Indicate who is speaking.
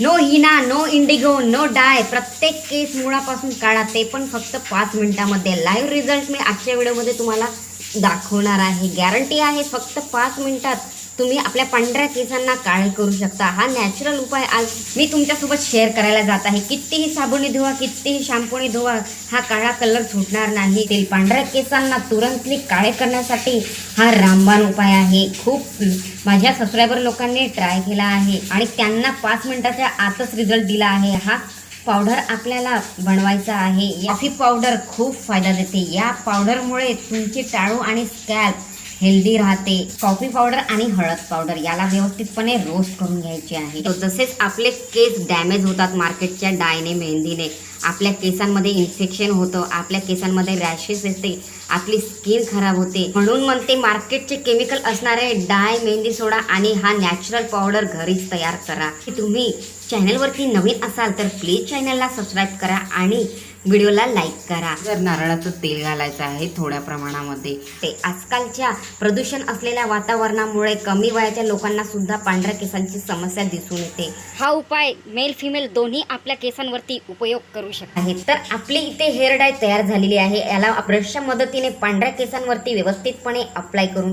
Speaker 1: No henna, no indigo, no dye, प्रत्येक केस मुळापासून काढा, ते पण फक्त 5 मिनिटामध्ये. लाईव्ह रिझल्ट मी आजच्या व्हिडिओमध्ये तुम्हाला दाखवणार आहे. गॅरंटी आहे फक्त 5 मिनिटात तुम्ही आपल्या पांढऱ्या केसांना काळे करू शकता. हा नॅचरल उपाय आज मी तुमच्यासोबत शेअर करायला जात आहे. कितीही साबुनी धुवा, कितीही शॅम्पूने धुवा, हा काळा कलर सुटणार नाही. ते पांढऱ्या केसांना तुरंतली काळे करण्यासाठी हा रामबाण उपाय आहे. खूप माझ्या सबस्क्रायबर लोकांनी ट्राय केला आहे आणि त्यांना 5 मिनिटाच्या आतच रिझल्ट दिला आहे. हा पावडर आपल्याला बनवायचा आहे. कॉफी पावडर खूप फायदा देते. या पावडरमुळे तुमची टाळू आणि स्कॅल्प हेल्दी राहते. कॉफी पावडर आणि हळद पावडर याला व्यवस्थितपणे रोस्ट करून घ्यायचे आहे. तसेच आपले केस डॅमेज होतात मार्केटच्या डायने, मेहंदीने. आपल्या केसांमध्ये इन्फेक्शन होतं, आपल्या केसांमध्ये रॅशेस येते, आपली स्किन खराब होते. म्हणून म्हणते मार्केटचे केमिकल असणारे डाय, मेहंदी सोडा आणि हा नॅचरल पावडर घरीच तयार करा. तुम्ही चॅनलवरती नवीन असाल तर प्लीज चॅनलला सबस्क्राईब करा आणि व्हिडिओला लाईक करा.
Speaker 2: जर नारळाचं तेल घालायचं आहे थोड्या प्रमाणामध्ये.
Speaker 1: ते आजकालच्या प्रदूषण असलेल्या वातावरणामुळे कमी वयाच्या लोकांना सुद्धा पांढऱ्या केसांची समस्या दिसून येते. हा उपाय मेल फिमेल दोन्ही आपल्या केसांवरती उपयोग करू शकतात. तर आपली इथे हेअर डाय तयार झालेली आहे. याला ब्रशच्या मदतीने पांढऱ्या केसांवरती व्यवस्थितपणे अप्लाय करून